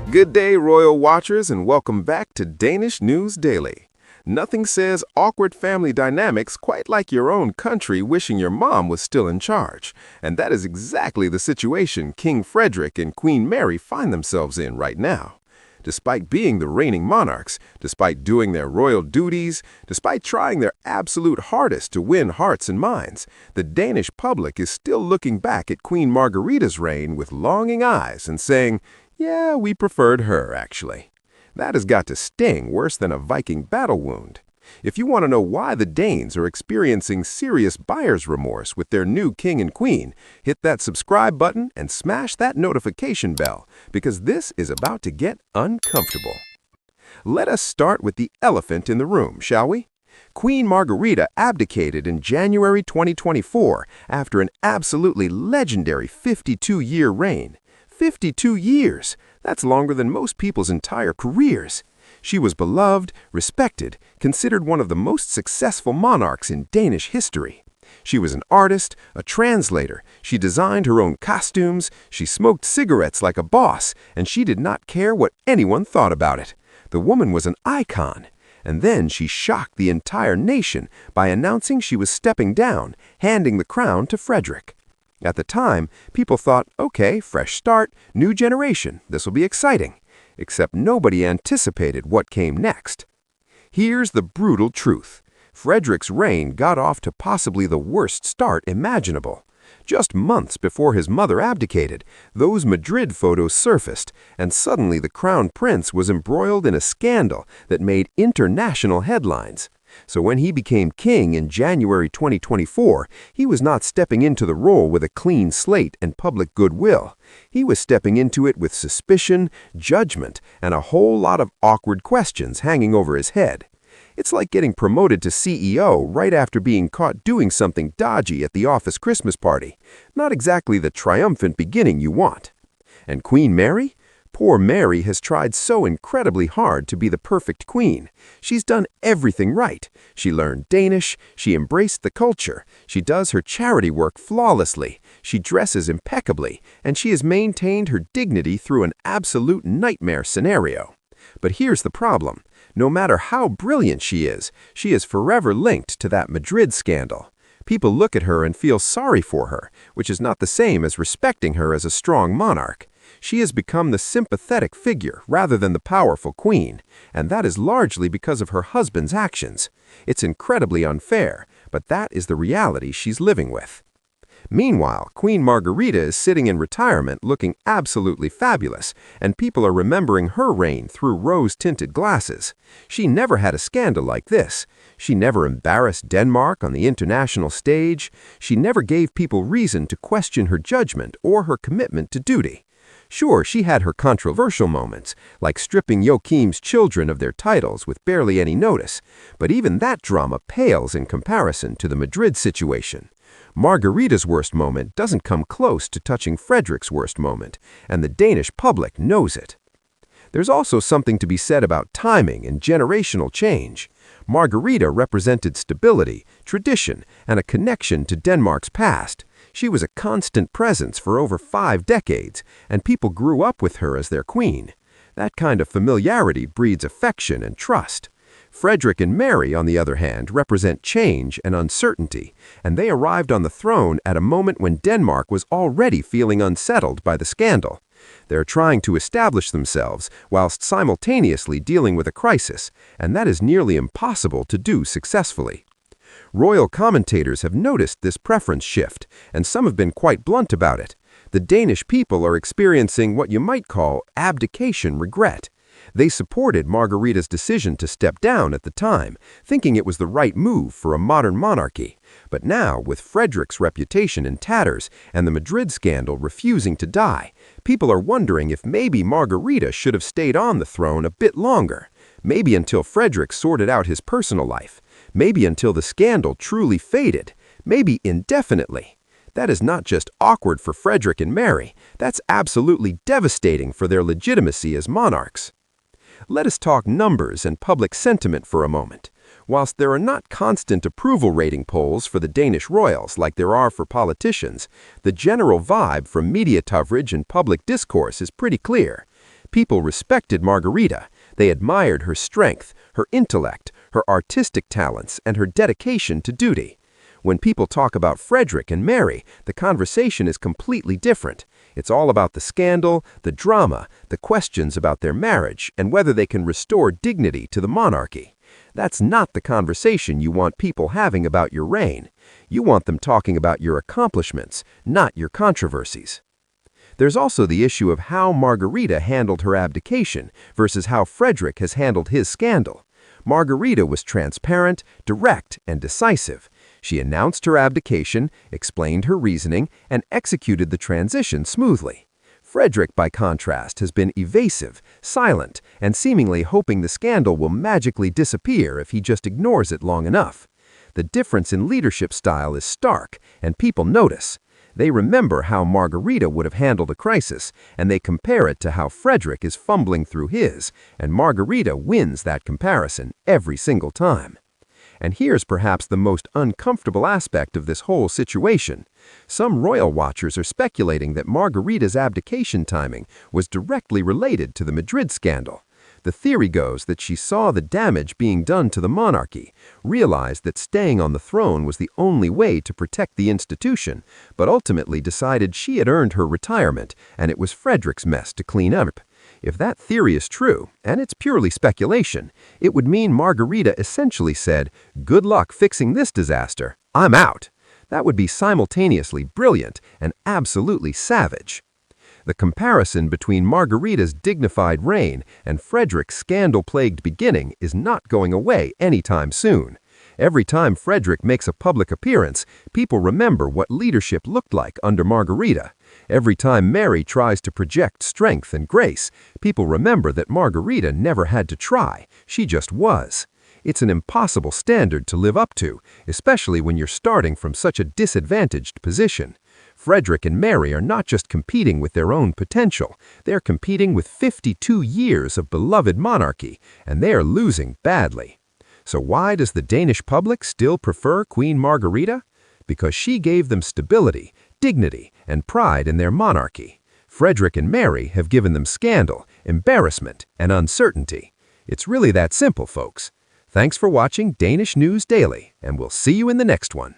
Good day, Royal Watchers, and welcome back to Danish News Daily. Nothing says awkward family dynamics quite like your own country wishing your mom was still in charge. And that is exactly the situation King Frederik and Queen Mary find themselves in right now. Despite being the reigning monarchs, despite doing their royal duties, despite trying their absolute hardest to win hearts and minds, the Danish public is still looking back at Queen Margarita's reign with longing eyes and saying, yeah, we preferred her, actually. That has got to sting worse than a Viking battle wound. If you want to know why the Danes are experiencing serious buyer's remorse with their new king and queen, hit that subscribe button and smash that notification bell, because this is about to get uncomfortable. Let us start with the elephant in the room, shall we? Queen Margarita abdicated in January 2024 after an absolutely legendary 52-year reign. 52 years! That's longer than most people's entire careers. She was beloved, respected, considered one of the most successful monarchs in Danish history. She was an artist, a translator, she designed her own costumes, she smoked cigarettes like a boss, and she did not care what anyone thought about it. The woman was an icon. And then she shocked the entire nation by announcing she was stepping down, handing the crown to Frederik. At the time, people thought, okay, fresh start, new generation, this will be exciting. Except nobody anticipated what came next. Here's the brutal truth. Frederik's reign got off to possibly the worst start imaginable. Just months before his mother abdicated, those Madrid photos surfaced, and suddenly the crown prince was embroiled in a scandal that made international headlines. So when he became king in January 2024, he was not stepping into the role with a clean slate and public goodwill. He was stepping into it with suspicion, judgment, and a whole lot of awkward questions hanging over his head. It's like getting promoted to CEO right after being caught doing something dodgy at the office Christmas party. Not exactly the triumphant beginning you want. And Queen Mary? Poor Mary has tried so incredibly hard to be the perfect queen. She's done everything right. She learned Danish, she embraced the culture, she does her charity work flawlessly, she dresses impeccably, and she has maintained her dignity through an absolute nightmare scenario. But here's the problem. No matter how brilliant she is forever linked to that Madrid scandal. People look at her and feel sorry for her, which is not the same as respecting her as a strong monarch. She has become the sympathetic figure rather than the powerful queen, and that is largely because of her husband's actions. It's incredibly unfair, but that is the reality she's living with. Meanwhile, Queen Margarita is sitting in retirement looking absolutely fabulous, and people are remembering her reign through rose-tinted glasses. She never had a scandal like this. She never embarrassed Denmark on the international stage. She never gave people reason to question her judgment or her commitment to duty. Sure, she had her controversial moments, like stripping Joachim's children of their titles with barely any notice, but even that drama pales in comparison to the Madrid situation. Margarita's worst moment doesn't come close to touching Frederik's worst moment, and the Danish public knows it. There's also something to be said about timing and generational change. Margarita represented stability, tradition, and a connection to Denmark's past. She was a constant presence for over 5 decades, and people grew up with her as their queen. That kind of familiarity breeds affection and trust. Frederik and Mary, on the other hand, represent change and uncertainty, and they arrived on the throne at a moment when Denmark was already feeling unsettled by the scandal. They're trying to establish themselves whilst simultaneously dealing with a crisis, and that is nearly impossible to do successfully. Royal commentators have noticed this preference shift, and some have been quite blunt about it. The Danish people are experiencing what you might call abdication regret. They supported Margarita's decision to step down at the time, thinking it was the right move for a modern monarchy. But now, with Frederik's reputation in tatters and the Madrid scandal refusing to die, people are wondering if maybe Margarita should have stayed on the throne a bit longer. Maybe until Frederik sorted out his personal life. Maybe until the scandal truly faded. Maybe indefinitely. That is not just awkward for Frederik and Mary. That's absolutely devastating for their legitimacy as monarchs. Let us talk numbers and public sentiment for a moment. Whilst there are not constant approval rating polls for the Danish royals like there are for politicians, the general vibe from media coverage and public discourse is pretty clear. People respected Margarita. They admired her strength, her intellect, her artistic talents, and her dedication to duty. When people talk about Frederik and Mary, the conversation is completely different. It's all about the scandal, the drama, the questions about their marriage, and whether they can restore dignity to the monarchy. That's not the conversation you want people having about your reign. You want them talking about your accomplishments, not your controversies. There's also the issue of how Margarita handled her abdication versus how Frederik has handled his scandal. Margarita was transparent, direct, and decisive. She announced her abdication, explained her reasoning, and executed the transition smoothly. Frederik, by contrast, has been evasive, silent, and seemingly hoping the scandal will magically disappear if he just ignores it long enough. The difference in leadership style is stark, and people notice. They remember how Margarita would have handled a crisis, and they compare it to how Frederik is fumbling through his, and Margarita wins that comparison every single time. And here's perhaps the most uncomfortable aspect of this whole situation. Some royal watchers are speculating that Margarita's abdication timing was directly related to the Madrid scandal. The theory goes that she saw the damage being done to the monarchy, realized that staying on the throne was the only way to protect the institution, but ultimately decided she had earned her retirement and it was Frederik's mess to clean up. If that theory is true, and it's purely speculation, it would mean Margarita essentially said, "Good luck fixing this disaster. I'm out." That would be simultaneously brilliant and absolutely savage. The comparison between Margarita's dignified reign and Frederik's scandal-plagued beginning is not going away anytime soon. Every time Frederik makes a public appearance, people remember what leadership looked like under Margarita. Every time Mary tries to project strength and grace, people remember that Margarita never had to try, she just was. It's an impossible standard to live up to, especially when you're starting from such a disadvantaged position. Frederik and Mary are not just competing with their own potential, they're competing with 52 years of beloved monarchy, and they are losing badly. So why does the Danish public still prefer Queen Margarita? Because she gave them stability, dignity, and pride in their monarchy. Frederik and Mary have given them scandal, embarrassment, and uncertainty. It's really that simple, folks. Thanks for watching Danish News Daily, and we'll see you in the next one.